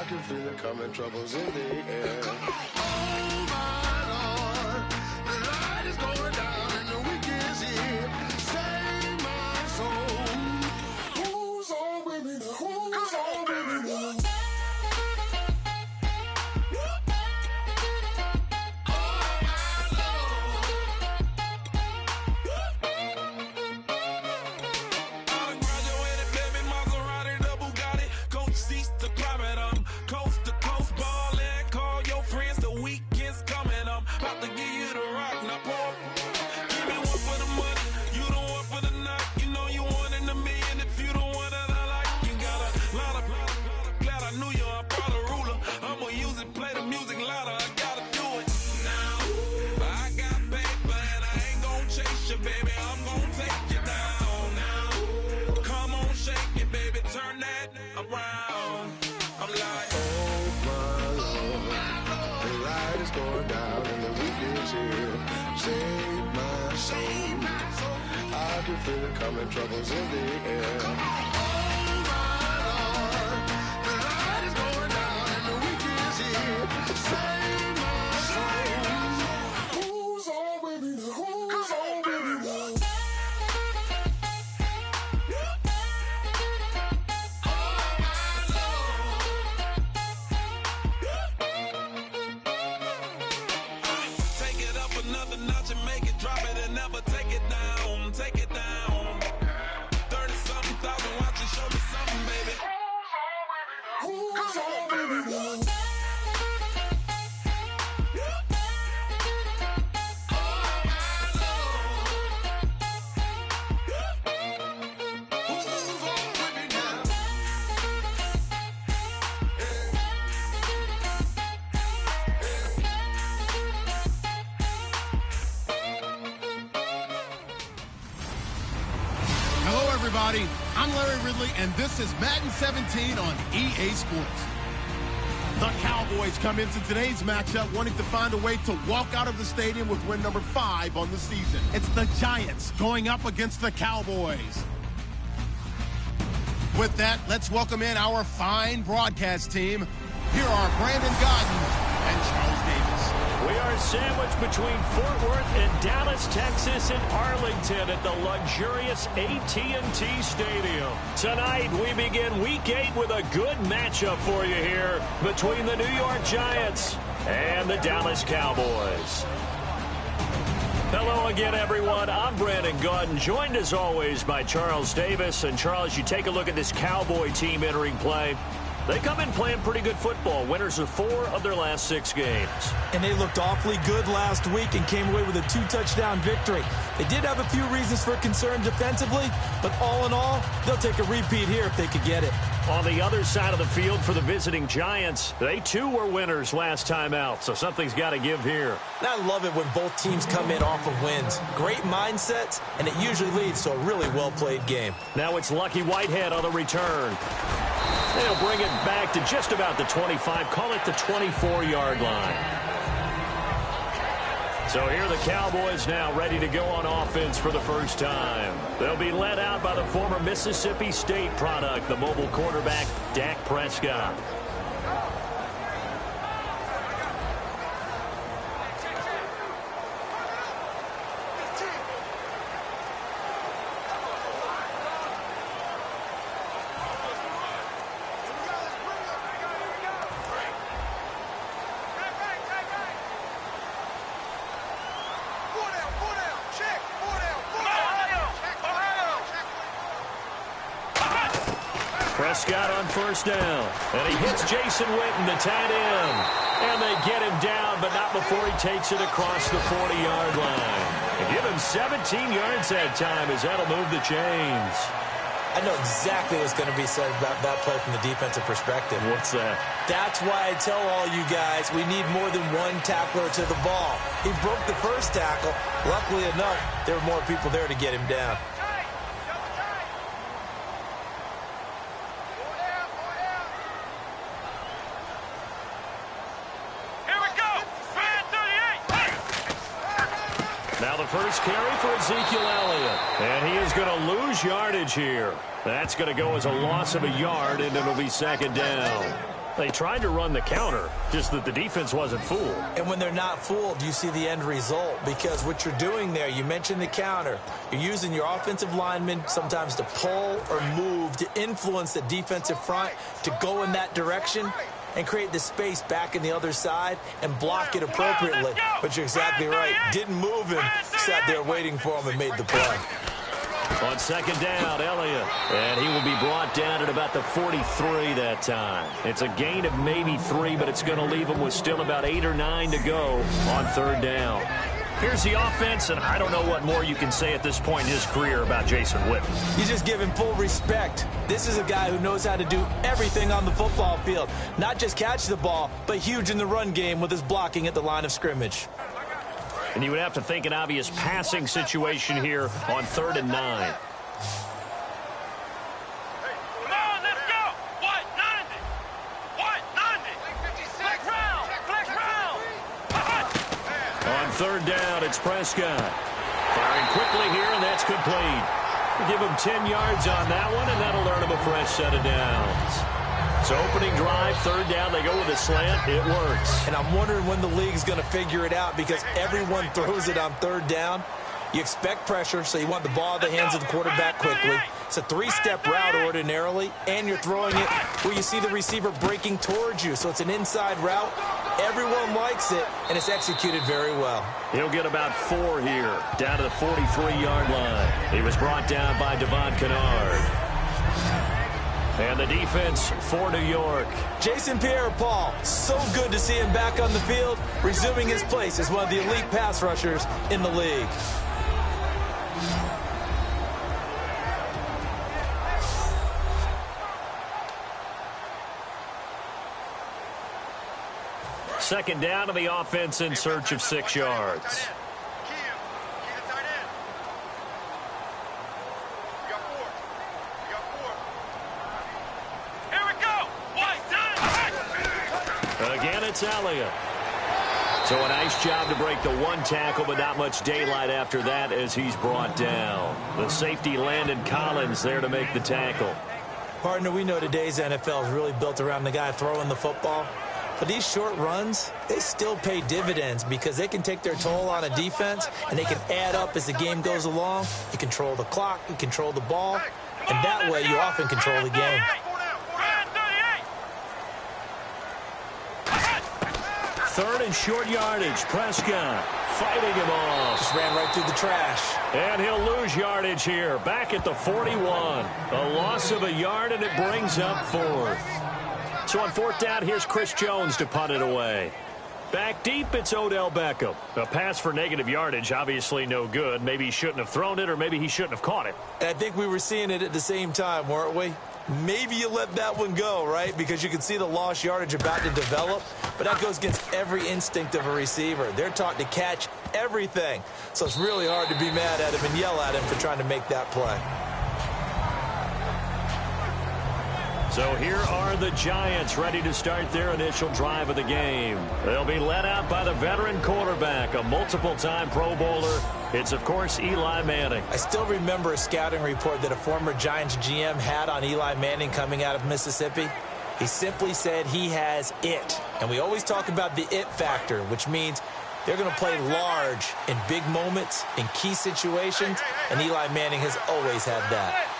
can feel it coming, troubles in the air. Oh my Lord, the light is going down and the week is here. Save my soul. Who's on with me now? Who's on with me now? Feel it coming, troubles in the air. Oh my Lord, the light is going down and the week is here. Save my soul. Who's on with me now? Who's on with me now? Take it up another notch and make it drop it and never take it down. Take it down. 30-something,000 watching, show me something, baby. Who's on, baby? Everybody, I'm Larry Ridley, and this is Madden 17 on EA Sports. The Cowboys come into today's matchup wanting to find a way to walk out of the stadium with win number 5 on the season. It's the Giants going up against the Cowboys. With that, let's welcome in our fine broadcast team. Here are Brandon Godden and Charles Davis. We are sandwiched between Fort Worth and Dallas, Texas, and Arlington at the luxurious AT&T Stadium. Tonight, we begin Week 8 with a good matchup for you here between the New York Giants and the Dallas Cowboys. Hello again, everyone. I'm Brandon Godden, joined as always by Charles Davis. And Charles, you take a look at this Cowboy team entering play. They come in playing pretty good football, winners of 4 of their last 6 games. And they looked awfully good last week and came away with a 2-touchdown victory. They did have a few reasons for concern defensively, but all in all, they'll take a repeat here if they could get it. On the other side of the field for the visiting Giants, they too were winners last time out, so something's got to give here. I love it when both teams come in off of wins. Great mindsets, and it usually leads to a really well-played game. Now it's Lucky Whitehead on the return. They'll bring it back to just about the 25, call it the 24-yard line. So here are the Cowboys now ready to go on offense for the first time. They'll be led out by the former Mississippi State product, the mobile quarterback, Dak Prescott. Prescott on first down, and he hits Jason Witten, the tight end. And they get him down, but not before he takes it across the 40-yard line. And give him 17 yards that time as that'll move the chains. I know exactly what's going to be said about that play from the defensive perspective. What's that? That's why I tell all you guys we need more than one tackler to the ball. He broke the first tackle. Luckily enough, there were more people there to get him down. Now the first carry for Ezekiel Elliott. And he is going to lose yardage here. That's going to go as a loss of a yard, and it'll be second down. They tried to run the counter, just that the defense wasn't fooled. And when they're not fooled, you see the end result, because what you're doing there, you mentioned the counter. You're using your offensive linemen sometimes to pull or move to influence the defensive front to go in that direction and create the space back in the other side and block it appropriately. But you're exactly right. Didn't move him, sat there waiting for him and made the play. On second down, Elliott. And he will be brought down at about the 43 that time. It's a gain of maybe 3, but it's going to leave him with still about 8 or 9 to go on third down. Here's the offense, and I don't know what more you can say at this point in his career about Jason Witten. You just give him full respect. This is a guy who knows how to do everything on the football field. Not just catch the ball, but huge in the run game with his blocking at the line of scrimmage. And you would have to think an obvious passing situation here on 3rd and 9. Come on, let's go! What? 90! What? 90! Flex round! Flex round! On 3rd down, it's Prescott. Firing quickly here, and that's complete. Give him 10 yards on that one, and that'll earn him a fresh set of downs. So opening drive, 3rd down, they go with a slant. It works. And I'm wondering when the league's going to figure it out, because everyone throws it on 3rd down. You expect pressure, so you want the ball in the hands of the quarterback quickly. It's a 3-step route ordinarily, and you're throwing it where you see the receiver breaking towards you. So it's an inside route. Everyone likes it, and it's executed very well. He'll get about 4 here, down to the 43-yard line. He was brought down by Devon Kennard. And the defense for New York. Jason Pierre-Paul, so good to see him back on the field, resuming his place as one of the elite pass rushers in the league. Second down to the offense in search of 6 yards. Again, it's Elliott. So a nice job to break the 1 tackle, but not much daylight after that as he's brought down. The safety Landon Collins there to make the tackle. Partner, we know today's NFL is really built around the guy throwing the football. But these short runs, they still pay dividends because they can take their toll on a defense, and they can add up as the game goes along. You control the clock, you control the ball, and that way you often control the game. 3rd and short yardage. Prescott fighting him off. Just ran right through the trash. And he'll lose yardage here. Back at the 41. A loss of a yard, and it brings up 4th. So on 4th down, here's Chris Jones to punt it away. Back deep, it's Odell Beckham. A pass for negative yardage, obviously no good. Maybe he shouldn't have thrown it, or maybe he shouldn't have caught it. And I think we were seeing it at the same time, weren't we? Maybe you let that one go, right? Because you can see the lost yardage about to develop. But that goes against every instinct of a receiver. They're taught to catch everything. So it's really hard to be mad at him and yell at him for trying to make that play. So here are the Giants ready to start their initial drive of the game. They'll be led out by the veteran quarterback, a multiple-time Pro Bowler. It's, of course, Eli Manning. I still remember a scouting report that a former Giants GM had on Eli Manning coming out of Mississippi. He simply said he has it. And we always talk about the it factor, which means they're going to play large in big moments, in key situations, and Eli Manning has always had that.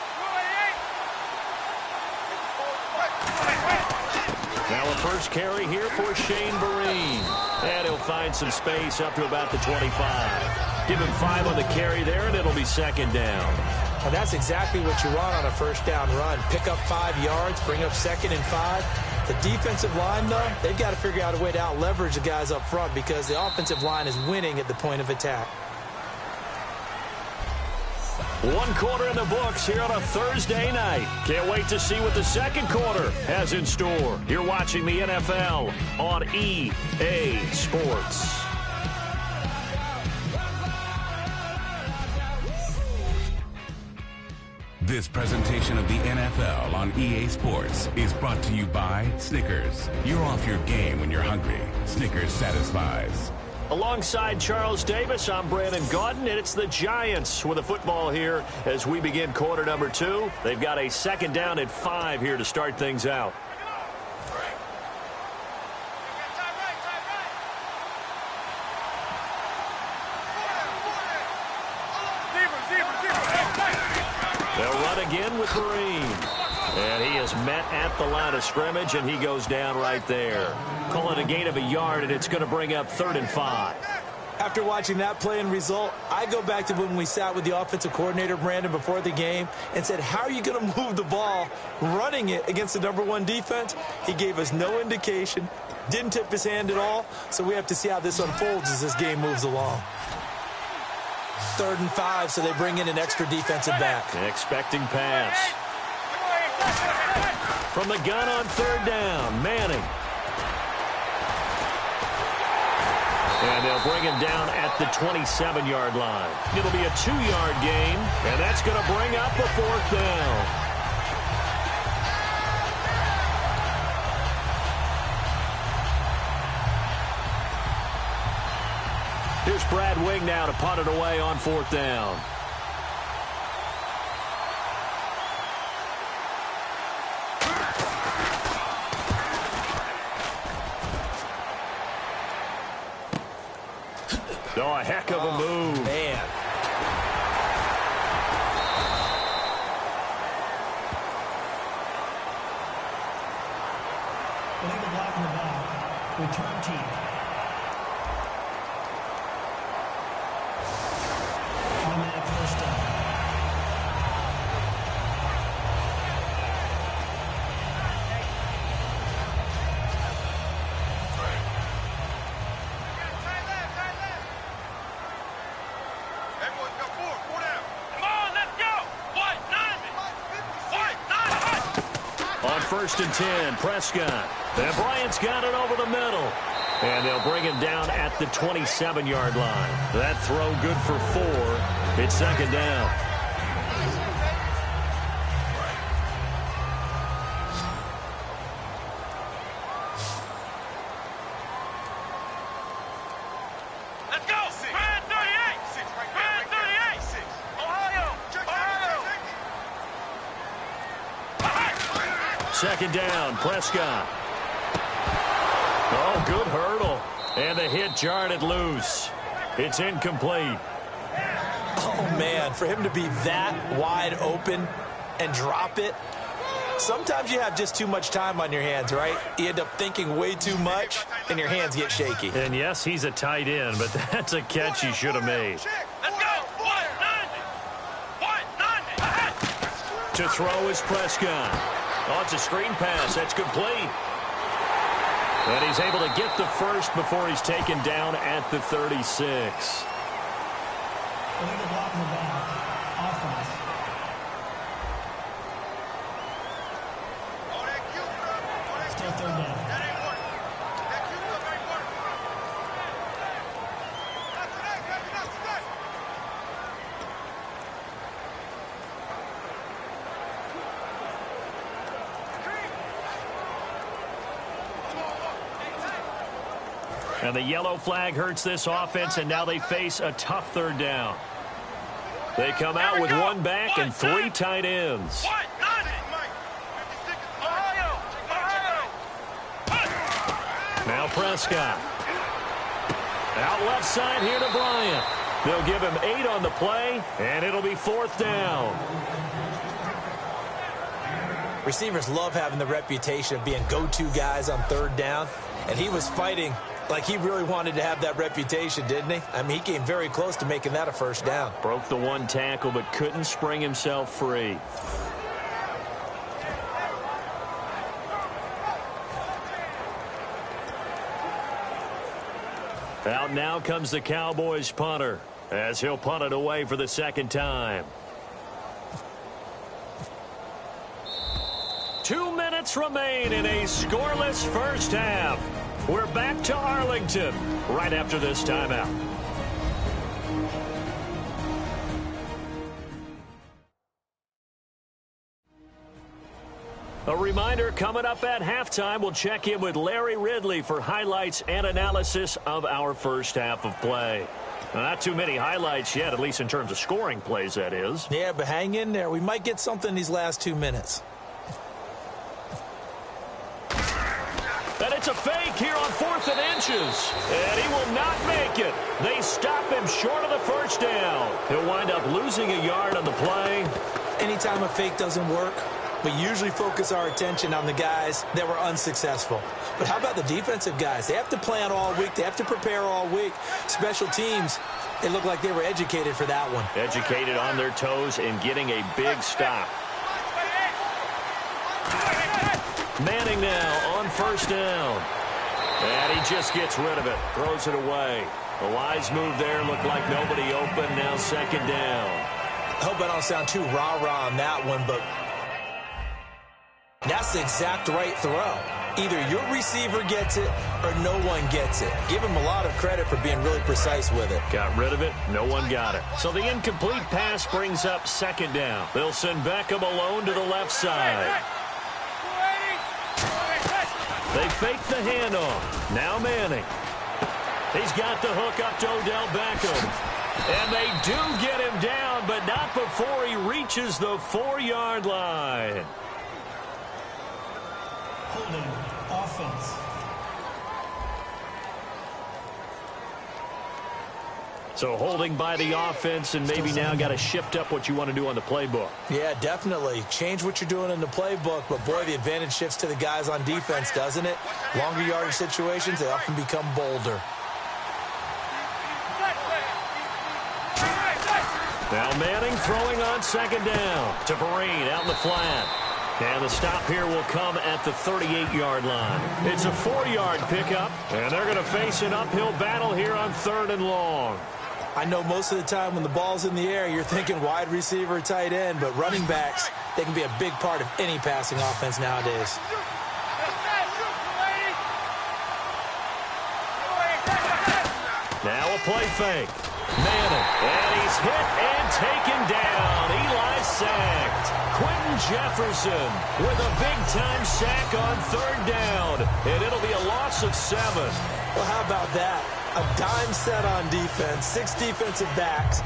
Now a first carry here for Shane Vereen. And he'll find some space up to about the 25. Give him 5 on the carry there, and it'll be 2nd down. And that's exactly what you want on a first down run. Pick up 5 yards, bring up 2nd and 5. The defensive line, though, they've got to figure out a way to out-leverage the guys up front because the offensive line is winning at the point of attack. 1 quarter in the books here on a Thursday night. Can't wait to see what the 2nd quarter has in store. You're watching the NFL on EA Sports. This presentation of the NFL on EA Sports is brought to you by Snickers. You're off your game when you're hungry. Snickers satisfies. Alongside Charles Davis, I'm Brandon Gaudin, and it's the Giants with a football here as we begin quarter number 2. They've got a 2nd down and 5 here to start things out. They'll run again with Green. And he is met at the line of scrimmage, and he goes down right there. Call it a gain of a yard, and it's going to bring up 3rd and 5. After watching that play and result, I go back to when we sat with the offensive coordinator, Brandon, before the game and said, how are you going to move the ball running it against the #1 defense? He gave us no indication, didn't tip his hand at all, so we have to see how this unfolds as this game moves along. 3rd and 5, so they bring in an extra defensive back. Expecting pass. From the gun on 3rd down, Manning. And they'll bring him down at the 27-yard line. It'll be a 2-yard gain, and that's going to bring up a 4th down. Here's Brad Wing now to punt it away on 4th down. Oh, a heck of a move. Man. Illegal block in the back. Return team. Automatic 1st down. On 1st and 10, Prescott. And Bryant's got it over the middle. And they'll bring him down at the 27-yard line. That throw good for 4. It's 2nd down. Let's go! Brand 38! Brand 38! Ohio! 2nd down, Prescott. Oh, good hurdle. And the hit jarred it loose. It's incomplete. Oh, man, for him to be that wide open and drop it, sometimes you have just too much time on your hands, right? You end up thinking way too much, and your hands get shaky. And, yes, he's a tight end, but that's a catch he should have made. Let's go! 190! To throw is Prescott. Oh, it's a screen pass. That's complete. And he's able to get the first before he's taken down at the 36. Illegal block in the back. Offense. Still 3rd down. And the yellow flag hurts this offense, and now they face a tough 3rd down. They come out with 1 back and 3 tight ends. Now Prescott. Out left side here to Bryant. They'll give him 8 on the play, and it'll be 4th down. Receivers love having the reputation of being go-to guys on 3rd down, and he was fighting like he really wanted to have that reputation, didn't he? I mean, he came very close to making that a 1st down. Broke the 1 tackle, but couldn't spring himself free. Out now comes the Cowboys punter, as he'll punt it away for the 2nd time. 2 minutes remain in a scoreless first half. We're back to Arlington right after this timeout. A reminder, coming up at halftime, we'll check in with Larry Ridley for highlights and analysis of our first half of play. Not too many highlights yet, at least in terms of scoring plays, that is. Yeah, but hang in there. We might get something these last 2 minutes. And it's a fake here on 4th and inches. And he will not make it. They stop him short of the first down. He'll wind up losing a yard on the play. anytime a fake doesn't work, we usually focus our attention on the guys that were unsuccessful. But how about the defensive guys? They have to plan all week. They have to prepare all week. Special teams, they look like they were educated for that one. Educated on their toes and getting a big stop. Manning now on first down. And he just gets rid of it. Throws it away. The wise move there. Looked like nobody open. Now second down. I hope I don't sound too rah-rah on that one, but that's the exact right throw. Either your receiver gets it or no one gets it. Give him a lot of credit for being really precise with it. Got rid of it. No one got it. So the incomplete pass brings up second down. They'll send Beckham alone to the left side. They fake the handoff. Now Manning. He's got the hook up to Odell Beckham. And they do get him down, but not before he reaches the 4-yard line. Holding offense. So holding by the offense, and maybe now got to shift up what you want to do on the playbook. Yeah, definitely. Change what you're doing in the playbook, but boy, the advantage shifts to the guys on defense, doesn't it? Longer yardage situations, they often become bolder. Now Manning throwing on second down to Vereen out in the flat. And the stop here will come at the 38-yard line. It's a 4-yard pickup, and they're going to face an uphill battle here on 3rd and long. I know most of the time when the ball's in the air, you're thinking wide receiver, tight end, but running backs, they can be a big part of any passing offense nowadays. Now a play fake. Manning, and he's hit and taken down. Eli sacked. Quentin Jefferson with a big-time sack on 3rd down, and it'll be a loss of 7. Well, how about that? A dime set on defense, 6 defensive backs.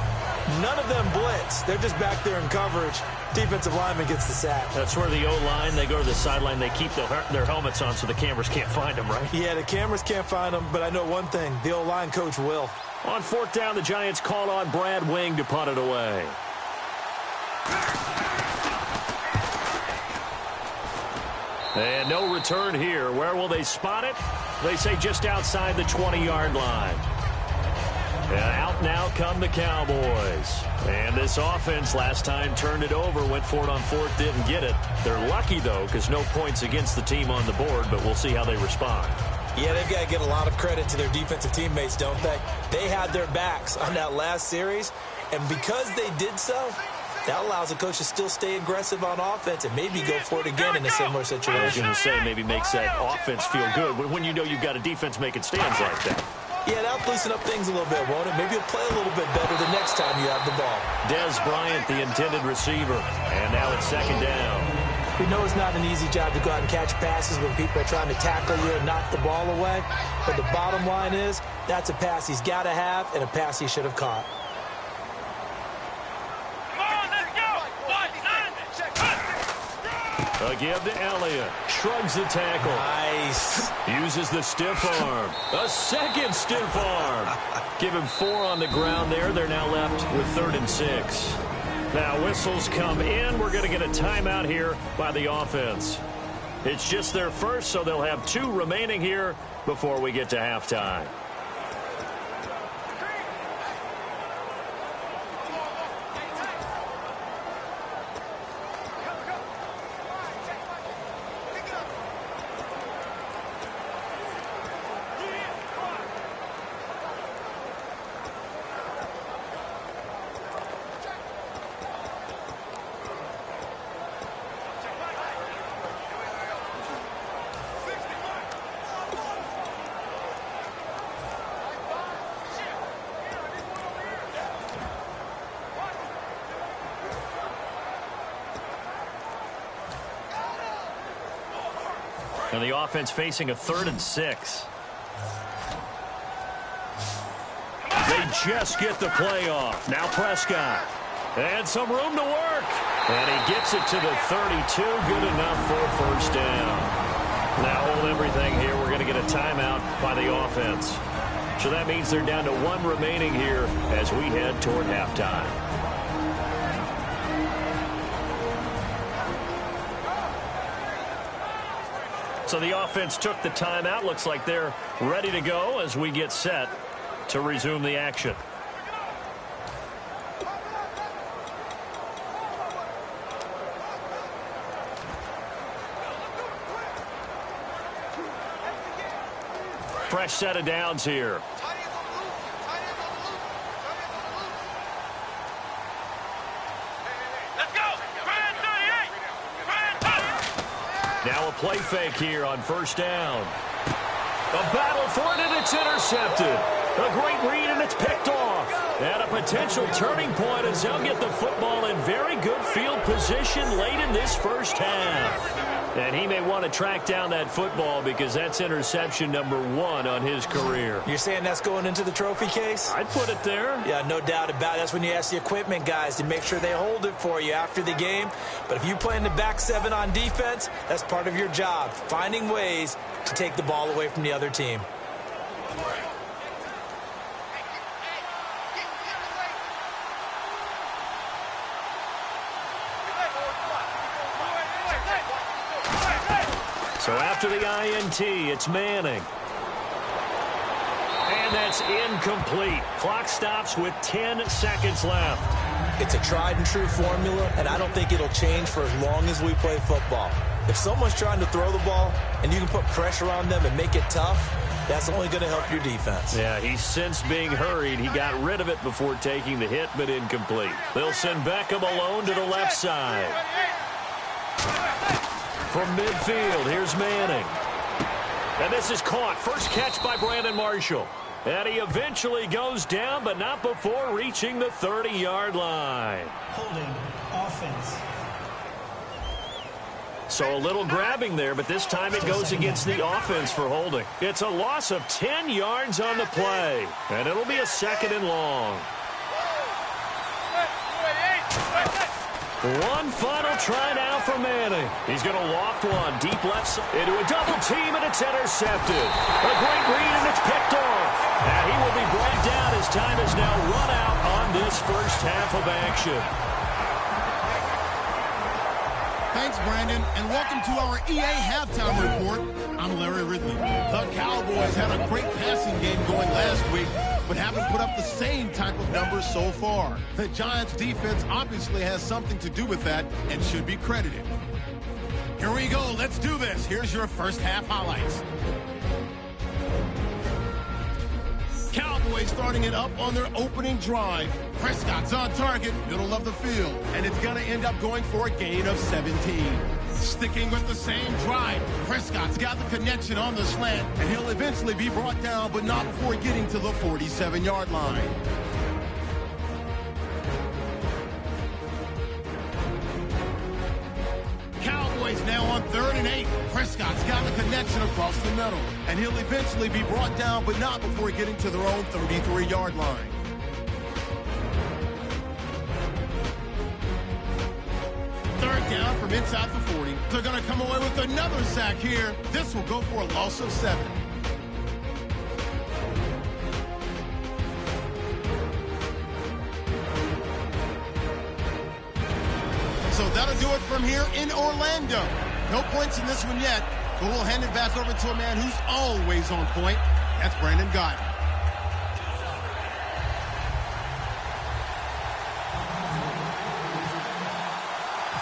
None of them blitz. They're just back there in coverage. Defensive lineman gets the sack. That's where the O-line, they go to the sideline, they keep their helmets on so the cameras can't find them, right? Yeah, the cameras can't find them, but I know one thing. The O-line coach will. On 4th down, the Giants call on Brad Wing to punt it away. And no return here. Where will they spot it? They say just outside the 20-yard line. And out now come the Cowboys. And this offense last time turned it over, went for it on 4th, didn't get it. They're lucky, though, because no points against the team on the board, but we'll see how they respond. Yeah, they've got to give a lot of credit to their defensive teammates, don't they? They had their backs on that last series, and because they did so, that allows the coach to still stay aggressive on offense and maybe go for it again in a similar situation. I was going to say, maybe makes that offense feel good when you know you've got a defense making stands like that. Yeah, that'll loosen up things a little bit, won't it? Maybe you'll play a little bit better the next time you have the ball. Dez Bryant, the intended receiver, and now it's second down. We know it's not an easy job to go out and catch passes when people are trying to tackle you and knock the ball away. But the bottom line is, that's a pass he's got to have and a pass he should have caught. A give to Elliott. Shrugs the tackle. Nice. Uses the stiff arm. A second stiff arm. Give him 4 on the ground there. They're now left with 3rd and 6. Now whistles come in. We're going to get a timeout here by the offense. It's just their first, so they'll have 2 remaining here before we get to halftime. And the offense facing a 3rd and 6. They just get the play off. Now Prescott. And some room to work. And he gets it to the 32. Good enough for a first down. Now hold everything here. We're going to get a timeout by the offense. So that means they're down to 1 remaining here as we head toward halftime. So the offense took the timeout. Looks like they're ready to go as we get set to resume the action. Fresh set of downs here. Now a play fake here on first down. A battle for it, and it's intercepted. A great read, and it's picked off. And a potential turning point as they'll get the football in very good field position late in this first half. And he may want to track down that football because that's interception number 1 on his career. You're saying that's going into the trophy case? I'd put it there. Yeah, no doubt about it. That's when you ask the equipment guys to make sure they hold it for you after the game. But if you play in the back 7 on defense, that's part of your job, finding ways to take the ball away from the other team. So after the INT, it's Manning. And that's incomplete. Clock stops with 10 seconds left. It's a tried and true formula, and I don't think it'll change for as long as we play football. If someone's trying to throw the ball and you can put pressure on them and make it tough, that's only going to help your defense. Yeah, he's since being hurried. He got rid of it before taking the hit, but incomplete. They'll send Beckham alone to the left side. From midfield, here's Manning. And this is caught. First catch by Brandon Marshall. And he eventually goes down, but not before reaching the 30-yard line. Holding offense. So a little grabbing there, but this time it goes against the offense for holding. It's a loss of 10 yards on the play, and it'll be a 2nd and long. One final try now for Manning. He's going to loft one deep left side into a double team, and it's intercepted. A great read, and it's picked off. And he will be brought down as time is now run out on this first half of action. Thanks, Brandon, and welcome to our EA Halftime Report. I'm Larry Ridley. The Cowboys had a great passing game going last week, but haven't put up the same type of numbers so far. The Giants' defense obviously has something to do with that and should be credited. Here we go. Let's do this. Here's your first half highlights. Cowboys starting it up on their opening drive. Prescott's on target, middle of the field, and it's going to end up going for a gain of 17. Sticking with the same drive, Prescott's got the connection on the slant, and he'll eventually be brought down, but not before getting to the 47-yard line. Cowboys now on 3rd and 8. Prescott's got the connection across the middle, and he'll eventually be brought down, but not before getting to their own 33-yard line. Third down from inside the 40. They're going to come away with another sack here. This will go for a loss of 7. So that'll do it from here in Orlando. No points in this one yet, but we'll hand it back over to a man who's always on point. That's Brandon Gaudin.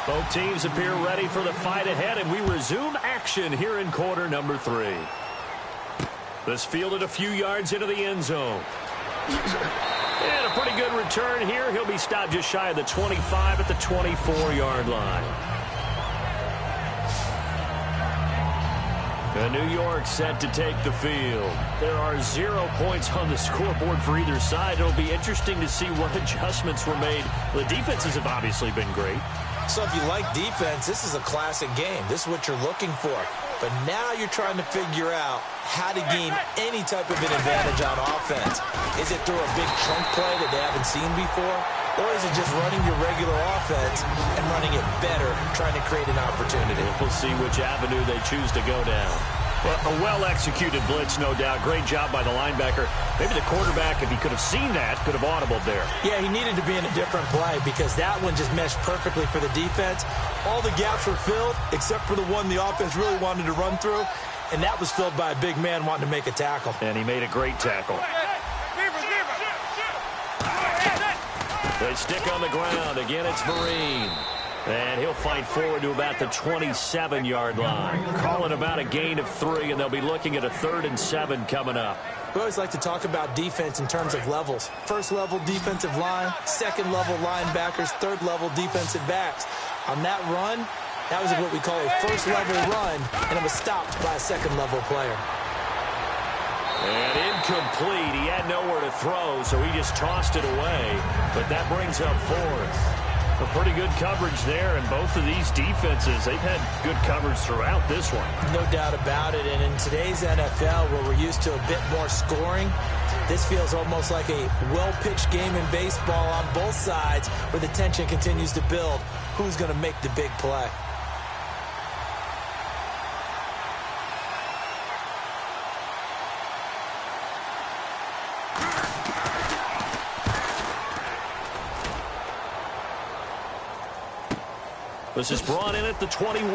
Both teams appear ready for the fight ahead, and we resume action here in quarter number 3. This fielded a few yards into the end zone. And a pretty good return here. He'll be stopped just shy of the 25 at the 24-yard line. And New York set to take the field. There are 0 points on the scoreboard for either side. It'll be interesting to see what adjustments were made. The defenses have obviously been great. So if you like defense, this is a classic game. This is what you're looking for. But now you're trying to figure out how to gain any type of an advantage on offense. Is it through a big chunk play that they haven't seen before? Or is it just running your regular offense and running it better, trying to create an opportunity? We'll see which avenue they choose to go down. Well, a well-executed blitz, no doubt. Great job by the linebacker. Maybe the quarterback, if he could have seen that, could have audibled there. Yeah, he needed to be in a different play because that one just meshed perfectly for the defense. All the gaps were filled except for the one the offense really wanted to run through, and that was filled by a big man wanting to make a tackle. And he made a great tackle. They stick on the ground. Again, it's Vereen. And he'll fight forward to about the 27-yard line. Calling about a gain of 3, and they'll be looking at a 3rd and 7 coming up. We always like to talk about defense in terms of levels. First level defensive line, second level linebackers, third level defensive backs. On that run, that was what we call a first level run, and it was stopped by a second level player. And incomplete. He had nowhere to throw, so he just tossed it away. But that brings up 4th. A pretty good coverage there, and both of these defenses, they've had good coverage throughout this one. No doubt about it, and in today's NFL, where we're used to a bit more scoring, this feels almost like a well-pitched game in baseball on both sides, where the tension continues to build. Who's going to make the big play? This is brought in at the 21.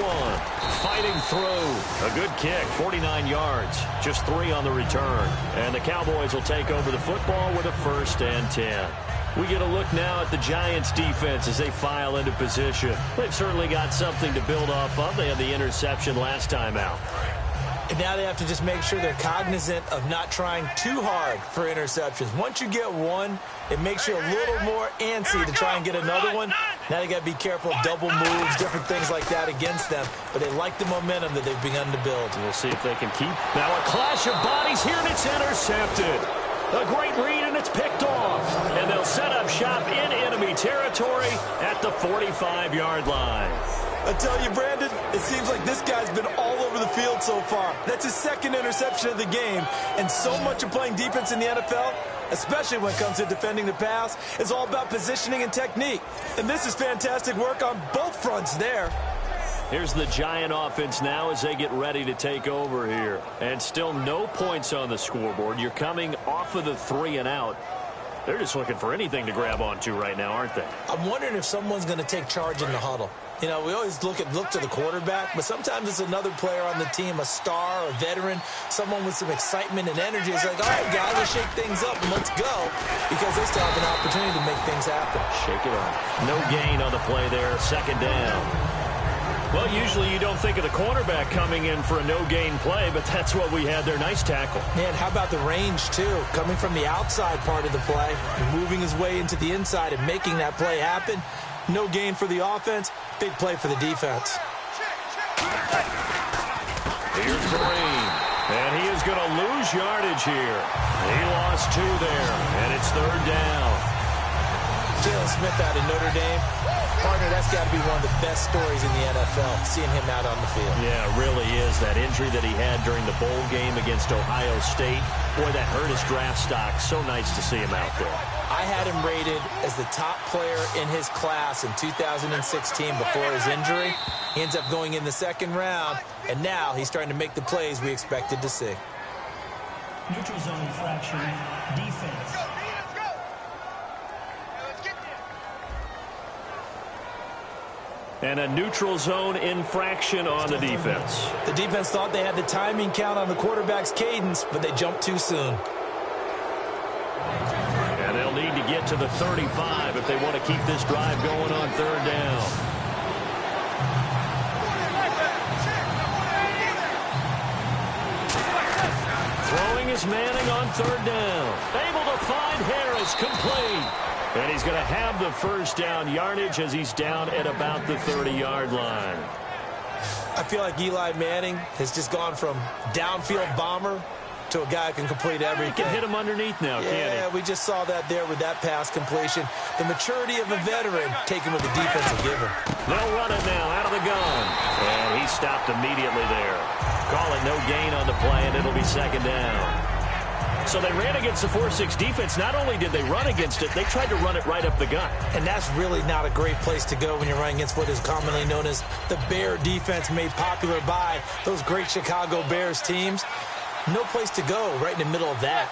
Fighting through. A good kick, 49 yards. Just 3 on the return. And the Cowboys will take over the football with a 1st and 10. We get a look now at the Giants' defense as they file into position. They've certainly got something to build off of. They had the interception last time out. And now they have to just make sure they're cognizant of not trying too hard for interceptions. Once you get one, it makes you a little more antsy to try and get another one. Now they got to be careful of double moves, different things like that against them. But they like the momentum that they've begun to build. We'll see if they can keep. Now a clash of bodies here, and it's intercepted. A great read, and it's picked off. And they'll set up shop in enemy territory at the 45-yard line. I tell you, Brandon, it seems like this guy's been all over the field so far. That's his 2nd interception of the game. And so much of playing defense in the NFL, especially when it comes to defending the pass, is all about positioning and technique. And this is fantastic work on both fronts there. Here's the Giant offense now as they get ready to take over here. And still no points on the scoreboard. You're coming off of the 3 and out. They're just looking for anything to grab onto right now, aren't they? I'm wondering if someone's going to take charge in the huddle. You know, we always look to the quarterback, but sometimes it's another player on the team, a star, a veteran, someone with some excitement and energy. It's like, all right, guys, let's shake things up and let's go, because they still have an opportunity to make things happen. Shake it off. No gain on the play there, 2nd down. Well, usually you don't think of the cornerback coming in for a no-gain play, but that's what we had there. Nice tackle. Man, how about the range, too? Coming from the outside part of the play, moving his way into the inside and making that play happen. No gain for the offense, big play for the defense. Here's Green, and he is going to lose yardage here. He lost 2 there, and it's 3rd down. Jalen Smith out of Notre Dame. Partner, that's got to be one of the best stories in the NFL, seeing him out on the field. Yeah, it really is. That injury that he had during the bowl game against Ohio State, boy, that hurt his draft stock. So nice to see him out there. I had him rated as the top player in his class in 2016 before his injury. He ends up going in the 2nd round, and now he's starting to make the plays we expected to see. Neutral zone infraction, defense. And a neutral zone infraction on the defense. The defense thought they had the timing count on the quarterback's cadence, but they jumped too soon. And they'll need to get to the 35 if they want to keep this drive going on 3rd down. Throwing is Manning on 3rd down. Able to find Harris, complete. And he's going to have the 1st down yardage as he's down at about the 30-yard line. I feel like Eli Manning has just gone from downfield bomber to a guy who can complete everything. He can hit him underneath now, can't he? Yeah, we just saw that there with that pass completion. The maturity of a veteran taken with the defense will give him. They'll run it now out of the gun. And he stopped immediately there. Call it no gain on the play, and it'll be 2nd down. So they ran against the 4-6 defense. Not only did they run against it, they tried to run it right up the gut. And that's really not a great place to go when you're running against what is commonly known as the Bear defense, made popular by those great Chicago Bears teams. No place to go right in the middle of that.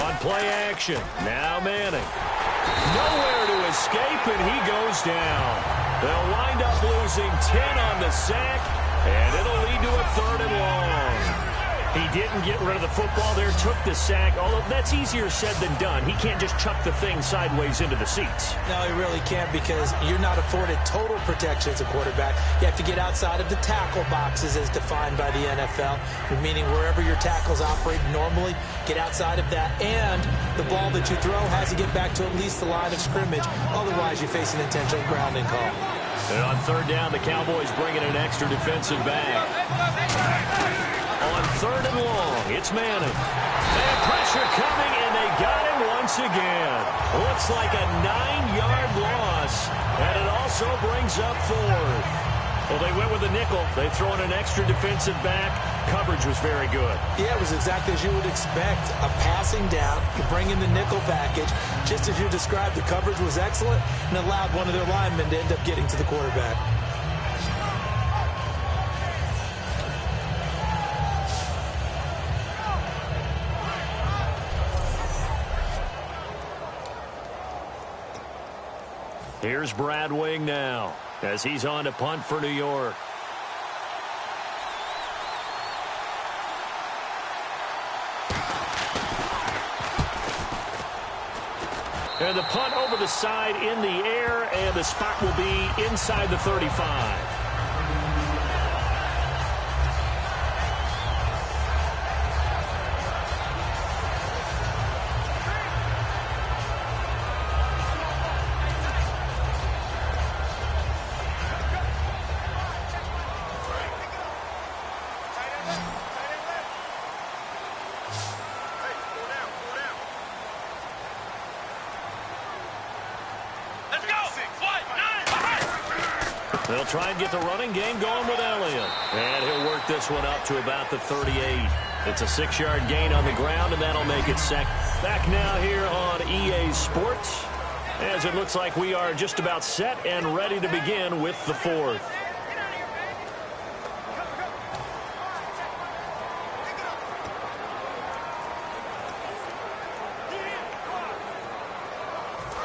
On play action, now Manning. Nowhere to escape, and he goes down. They'll wind up losing 10 on the sack, and it'll lead to a 3rd and long. He didn't get rid of the football there, took the sack, although that's easier said than done. He can't just chuck the thing sideways into the seats. No, he really can't, because you're not afforded total protection as a quarterback. You have to get outside of the tackle boxes as defined by the NFL, meaning wherever your tackles operate normally, get outside of that, and the ball that you throw has to get back to at least the line of scrimmage. Otherwise, you face an intentional grounding call. And on 3rd down, the Cowboys bring in an extra defensive back. On 3rd and long, it's Manning. And pressure coming, and they got him once again. Looks like a 9-yard loss, and it also brings up 4th. Well, they went with a nickel. They throw in an extra defensive back. Coverage was very good. Yeah, it was exactly as you would expect. A passing down, you bring in the nickel package. Just as you described, the coverage was excellent and allowed one of their linemen to end up getting to the quarterback. Here's Brad Wing now as he's on to punt for New York. And the punt over the side in the air, and the spot will be inside the 35. They'll try and get the running game going with Elliott. And he'll work this one up to about the 38. It's a 6-yard gain on the ground, and that'll make it second. Back now here on EA Sports, as it looks like we are just about set and ready to begin with the 4th.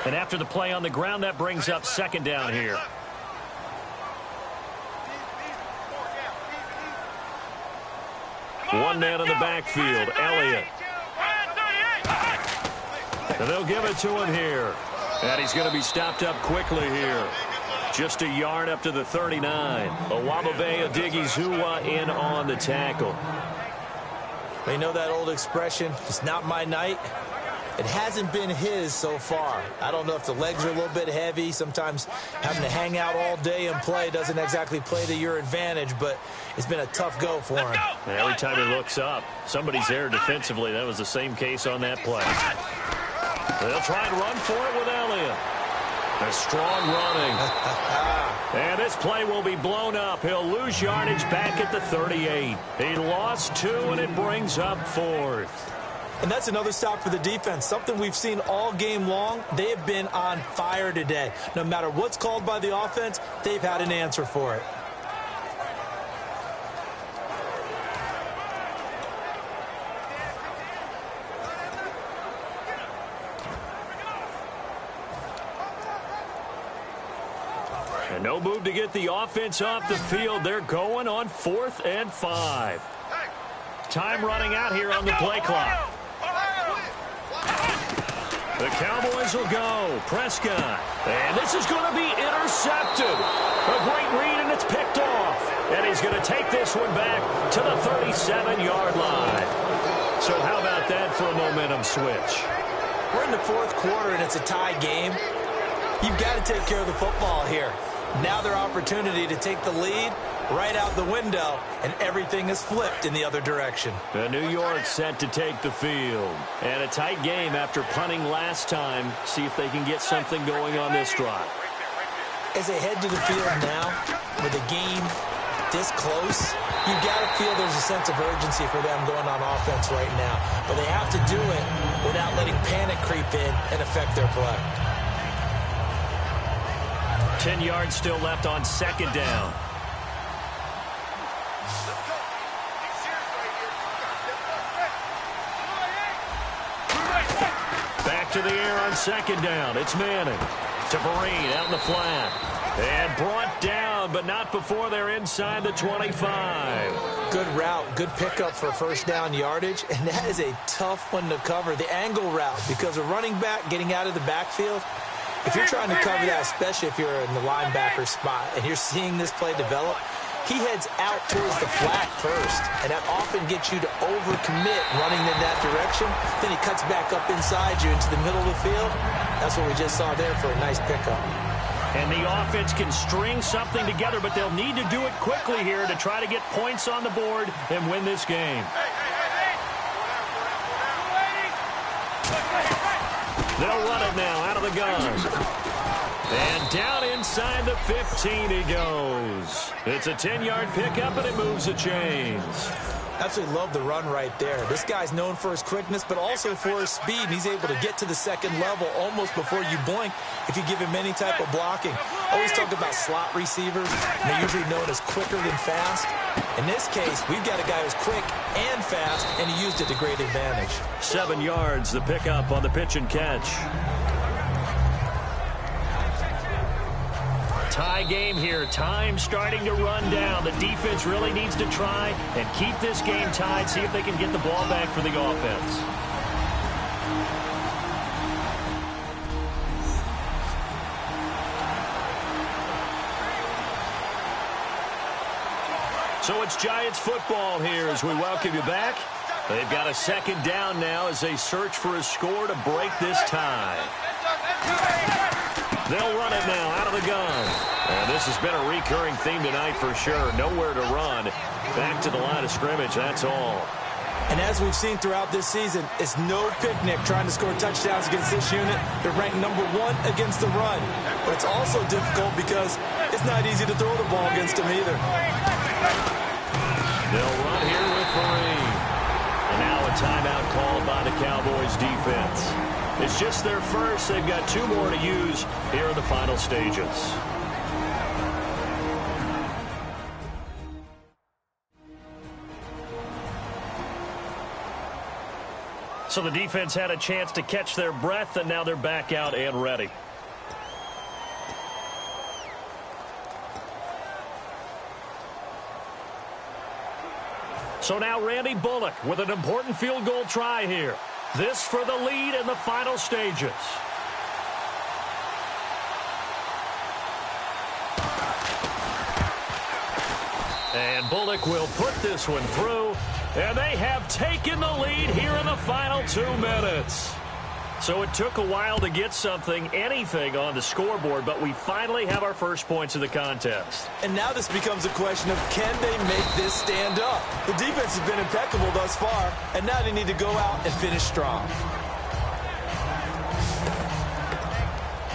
And after the play on the ground, that brings up 2nd down here. One man in the backfield, Elliott. And they'll give it to him here. And he's going to be stopped up quickly here. Just a yard up to the 39. Owabebe Odighizuwa in on the tackle. They know that old expression, it's not my night. It hasn't been his so far. I don't know if the legs are a little bit heavy. Sometimes having to hang out all day and play doesn't exactly play to your advantage, but it's been a tough go for him. And every time he looks up, somebody's there defensively. That was the same case on that play. They'll try and run for it with Elliott. A strong running. And this play will be blown up. He'll lose yardage back at the 38. He lost 2, and it brings up 4th. And that's another stop for the defense, something we've seen all game long. They have been on fire today. No matter what's called by the offense, they've had an answer for it. And no move to get the offense off the field. They're going on 4th and 5. Time running out here on the play clock. The Cowboys will go. Prescott. And this is going to be intercepted. A great read, and it's picked off. And he's going to take this one back to the 37-yard line. So how about that for a momentum switch? We're in the 4th quarter, and it's a tie game. You've got to take care of the football here. Now their opportunity to take the lead right out the window, and everything is flipped in the other direction. New York set to take the field. And a tight game after punting last time. See if they can get something going on this drive. As they head to the field now, with a game this close, you got to feel there's a sense of urgency for them going on offense right now. But they have to do it without letting panic creep in and affect their play. 10 yards still left on second down. Back to the air on second down. It's Manning to Vereen out in the flat. And brought down, but not before they're inside the 25. Good route, good pickup for first down yardage, and that is a tough one to cover. The angle route, because a running back getting out of the backfield, if you're trying to cover that, especially if you're in the linebacker spot and you're seeing this play develop, he heads out towards the flat first, and that often gets you to overcommit running in that direction. Then he cuts back up inside you into the middle of the field. That's what we just saw there for a nice pickup. And the offense can string something together, but they'll need to do it quickly here to try to get points on the board and win this game. They'll run it now out of the gun. And down inside the 15 he goes. It's a 10-yard pickup, and it moves the chains. Absolutely love the run right there. This guy's known for his quickness, but also for his speed, and he's able to get to the second level almost before you blink if you give him any type of blocking. Always talk about slot receivers, and they're usually known as quicker than fast. In this case, we've got a guy who's quick and fast, and he used it to great advantage. 7 yards, the pickup on the pitch and catch. Tie game here. Time starting to run down. The defense really needs to try and keep this game tied, see if they can get the ball back for the offense. So it's Giants football here as we welcome you back. They've got a second down now as they search for a score to break this tie. They'll run it now out of the gun. And this has been a recurring theme tonight for sure. Nowhere to run. Back to the line of scrimmage, that's all. And as we've seen throughout this season, it's no picnic trying to score touchdowns against this unit. They're ranked number 1 against the run. But it's also difficult because it's not easy to throw the ball against them either. They'll run here with Vereen. And now a timeout called by the Cowboys defense. It's just their first. They've got 2 more to use here in the final stages. So the defense had a chance to catch their breath, and now they're back out and ready. So now Randy Bullock with an important field goal try here. This for the lead in the final stages. And Bullock will put this one through. And they have taken the lead here in the final 2 minutes. So it took a while to get anything on the scoreboard, but we finally have our first points of the contest. And now this becomes a question of, can they make this stand up? The defense has been impeccable thus far, and now they need to go out and finish strong.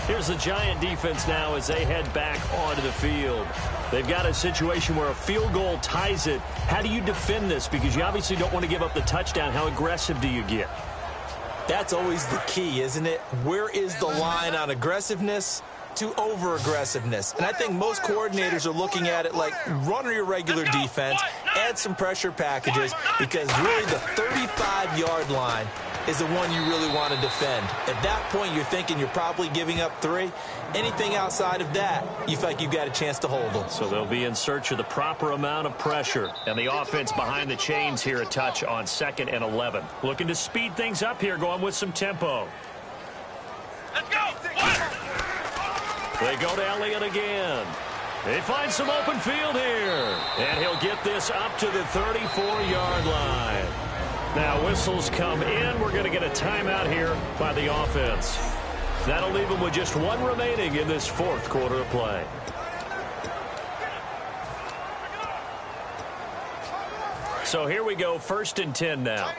Here's the Giant defense now as they head back onto the field. They've got a situation where a field goal ties it. How do you defend this? Because you obviously don't want to give up the touchdown. How aggressive do you get? That's always the key, isn't it? Where is the line on aggressiveness to over-aggressiveness? And I think most coordinators are looking at it like run your regular defense, add some pressure packages, because really the 35-yard line is the one you really want to defend. At that point, you're thinking you're probably giving up 3. Anything outside of that, you feel like you've got a chance to hold them. So they'll be in search of the proper amount of pressure. And the offense behind the chains here a touch on 2nd and 11. Looking to speed things up here, going with some tempo. Let's go! They go to Elliott again. They find some open field here. And he'll get this up to the 34-yard line. Now whistles come in. We're going to get a timeout here by the offense. That'll leave them with just 1 remaining in this 4th quarter of play. So here we go, 1st and 10 now.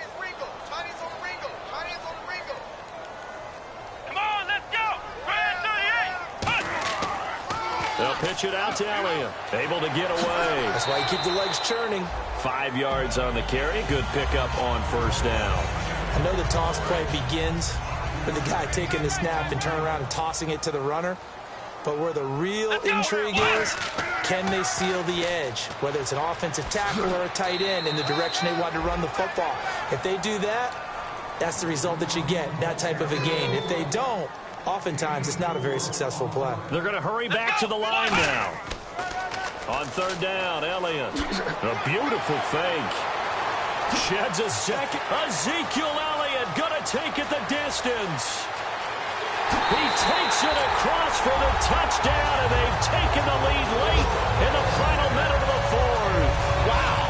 They'll They'll pitch it out to Elliott. Able to get away. That's why you keep the legs churning. 5 yards on the carry. Good pickup on first down. I know the toss play begins with the guy taking the snap and turning around and tossing it to the runner. But where the real intrigue is, can they seal the edge? Whether it's an offensive tackle or a tight end in the direction they want to run the football. If they do that, that's the result that you get, that type of a gain. If they don't, oftentimes it's not a very successful play. They're going to hurry back to the line now. On third down, Elliott. A beautiful fake. Sheds a second. Ezekiel Elliott going to take it the distance. He takes it across for the touchdown, and they've taken the lead late in the final minute of the fourth. Wow.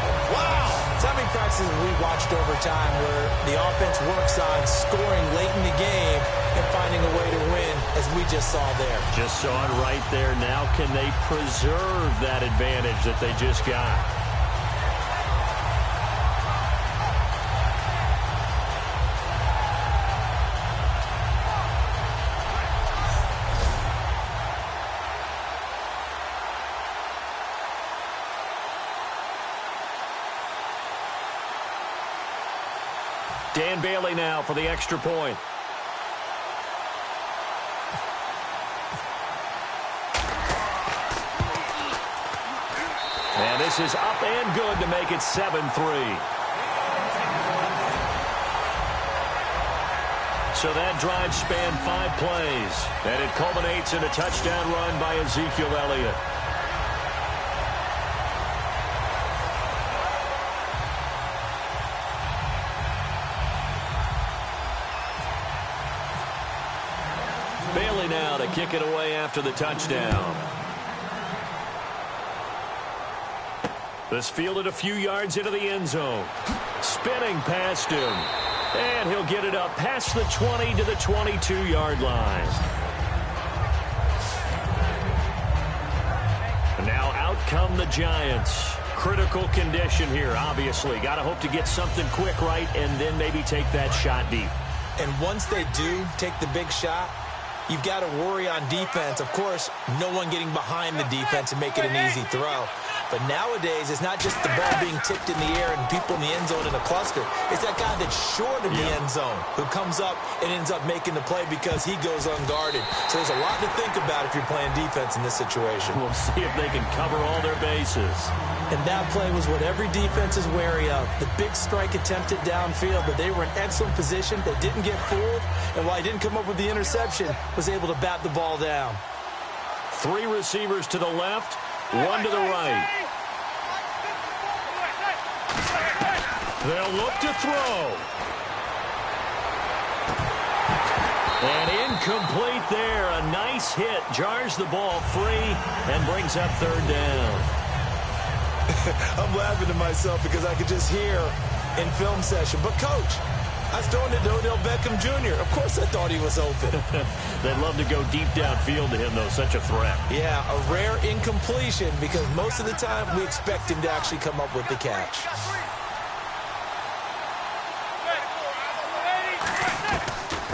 So many practices we watched over time where the offense works on scoring late in the game and finding a way to win, as we just saw there. Just saw it right there. Now can they preserve that advantage that they just got? Dan Bailey now for the extra point. And this is up and good to make it 7-3. So that drive spanned 5 plays, and it culminates in a touchdown run by Ezekiel Elliott. Bailey now to kick it away after the touchdown. This fielded a few yards into the end zone. Spinning past him. And he'll get it up past the 20 to the 22-yard line. Now out come the Giants. Critical condition here, obviously. Got to hope to get something quick right and then maybe take that shot deep. And once they do take the big shot, you've got to worry on defense. Of course, no one getting behind the defense and make it an easy throw. But nowadays, it's not just the ball being tipped in the air and people in the end zone in a cluster. It's that guy that's short of the end zone who comes up and ends up making the play because he goes unguarded. So there's a lot to think about if you're playing defense in this situation. We'll see if they can cover all their bases. And that play was what every defense is wary of. The big strike attempted downfield, but they were in excellent position. They didn't get fooled, and while he didn't come up with the interception, was able to bat the ball down. 3 receivers to the left, 1 to the right. They'll look to throw. And incomplete there. A nice hit. Jars the ball free and brings up third down. I'm laughing to myself because I could just hear in film session, but coach, I was throwing it to Odell Beckham Jr. Of course I thought he was open. They'd love to go deep downfield to him, though. Such a threat. Yeah, a rare incompletion because most of the time we expect him to actually come up with the catch.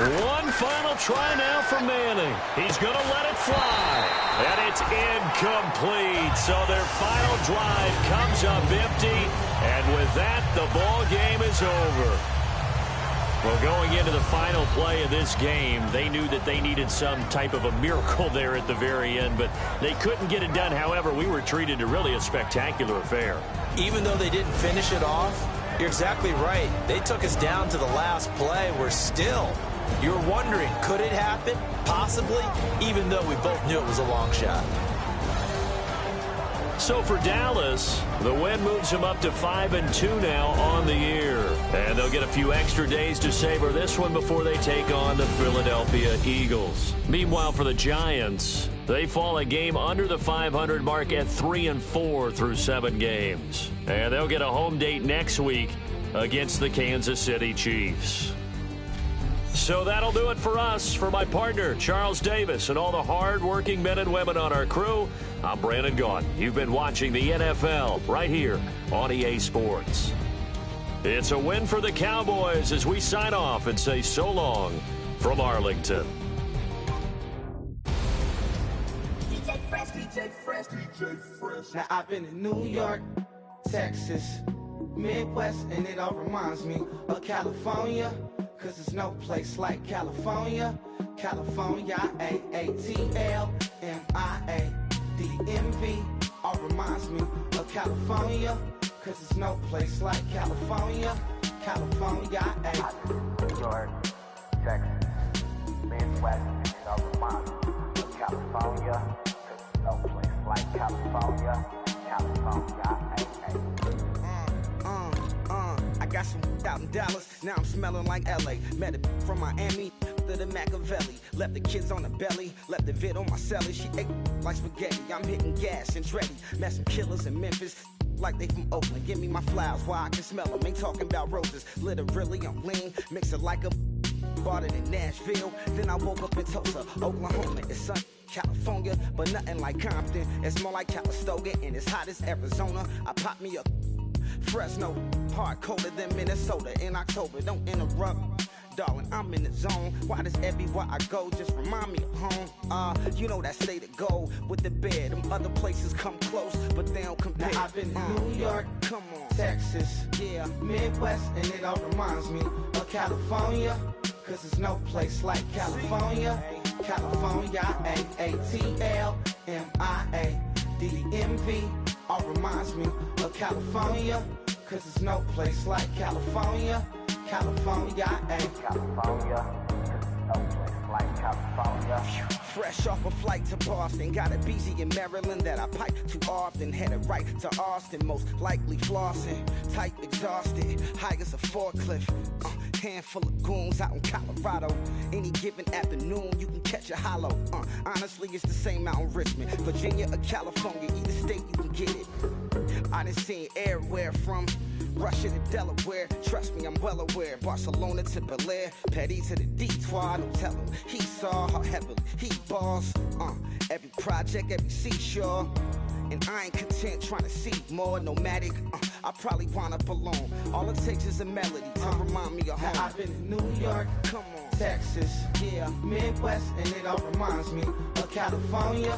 One final try now for Manning. He's going to let it fly. And it's incomplete. So their final drive comes up empty. And with that, the ball game is over. Well, going into the final play of this game, they knew that they needed some type of a miracle there at the very end, but they couldn't get it done. However, we were treated to really a spectacular affair. Even though they didn't finish it off, you're exactly right. They took us down to the last play. We're still, you're wondering, could it happen? Possibly, even though we both knew it was a long shot. So for Dallas, the win moves them up to 5-2 now on the year. And they'll get a few extra days to savor this one before they take on the Philadelphia Eagles. Meanwhile, for the Giants, they fall a game under the 500 mark at 3-4 through 7 games. And they'll get a home date next week against the Kansas City Chiefs. So that'll do it for us. For my partner, Charles Davis, and all the hard-working men and women on our crew, I'm Brandon Gaudin. You've been watching the NFL right here on EA Sports. It's a win for the Cowboys as we sign off and say so long from Arlington. DJ Fresh, DJ Fresh. Now I've been in New York, Texas, Midwest, and it all reminds me of California, cause there's no place like California. California, A-A-T-L-M-I-A-D-M-V, all reminds me of California, cause there's no place like California. California, New York, Texas, Midwest, and it all reminds me of California, cause there's no place like California. California, I got some out in Dallas, now I'm smelling like LA. Met it from Miami to the Machiavelli. Left the kids on the belly, left the vid on my celly. She ate like spaghetti, I'm hitting gas and Dreddy. Met some killers in Memphis, like they from Oakland. Give me my flowers while I can smell them. Ain't talking about roses, literally I'm lean. Mix it like a bought it in Nashville. Then I woke up in Tulsa, Oklahoma. It's sun, California, but nothing like Compton. It's more like Calistoga and it's hot as Arizona. I pop me up Fresno, hard colder than Minnesota in October. Don't interrupt, darling, I'm in the zone. Why does everywhere I go just remind me of home? You know that state of gold with the bed. Them other places come close, but they don't compare. Now I've been to New York, come on, Texas, yeah, Midwest, and it all reminds me of California, cause there's no place like California. California, A-A-T-L-M-I-A-D-M-V, all reminds me of California, cause there's no place like California. California, California, no place like California. Fresh off a flight to Boston, got a BZ in Maryland that I pipe too often. Headed right to Austin, most likely flossing. Type exhausted, high as a forklift. Handful of goons out in Colorado. Any given afternoon, you can catch a hollow. Honestly, it's the same out in Richmond, Virginia or California. Either state, you can get it. I done seen everywhere from Russia to Delaware, trust me, I'm well aware. Barcelona to Bel Air, Petty to the Detroit. Don't tell him he saw how heavily he balls. Every project, every seashore. And I ain't content trying to see more nomadic. I probably wind up alone. All it takes is a melody to remind me of home. Now I've been to New York, come on, Texas, yeah, Midwest, and it all reminds me of California,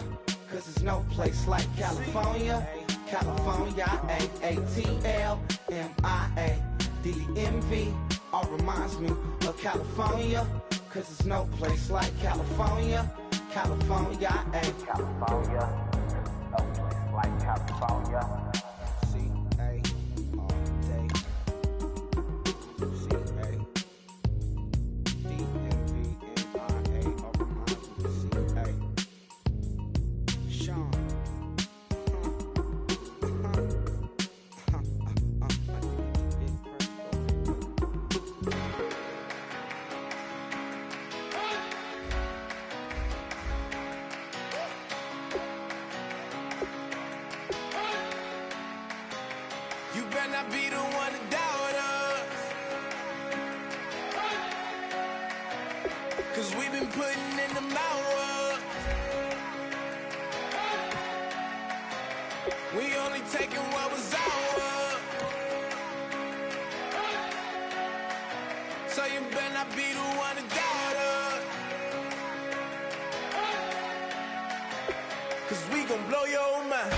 cause there's no place like California. California, A-A-T-L-M-I-A-D-M-V, all reminds me of California, cause there's no place like California. California, California, no place like California. C-A all day. C-A D-M-V-M-I-A, all reminds me of C-A. Sean. You better not be the one to doubt us, cause we've been putting in the hours. We only taking what was ours, so you better not be the one to doubt us, cause we gon' blow your mind.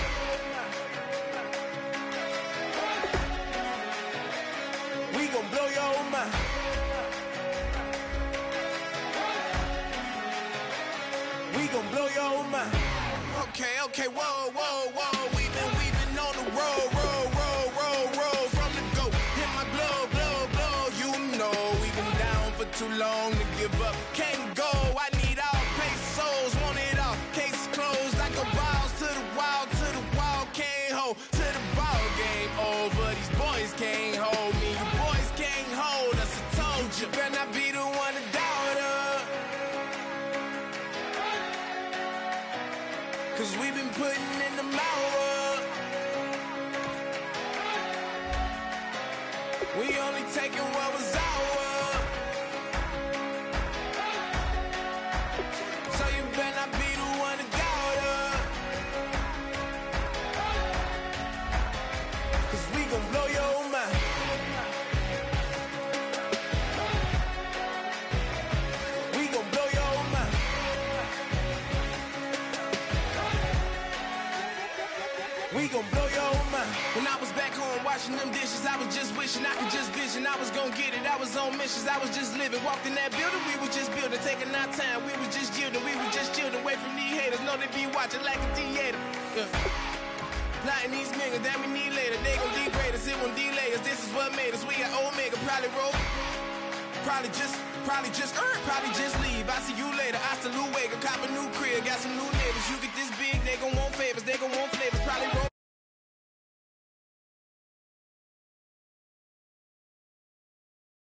We gon' blow your mind. We gon' blow your mind. Okay, whoa. We've been on the road. From the go, hit my blow. You know we been down for too long to give up. Can't go. I need all pesos, want it all. Case closed. I go balls to the wall. Can't hold to the ball game over. These boys can't hold me. You boys can't hold us. I told you. Better not be the one to doubt us, cause we've been putting in the hours. We only taking what was ours, so you better not be the one to doubt us, cause we gon' blow your mind. We gon' blow your mind. washing them dishes. I was just wishing I could just vision. I was gonna get it. I was on missions. I was just living. Walked in that building. We was just building. Taking our time. We was just yielding. We was just chilling. Away from these haters. Know they be watching like a theater. Yeah. Plotting these niggas that we need later. They gon' degrade us. It won't delay us. This is what made us. We got Omega. Probably roll. Probably just leave. I see you later. I salute Wake. Cop a new crib. Got some new neighbors. You get this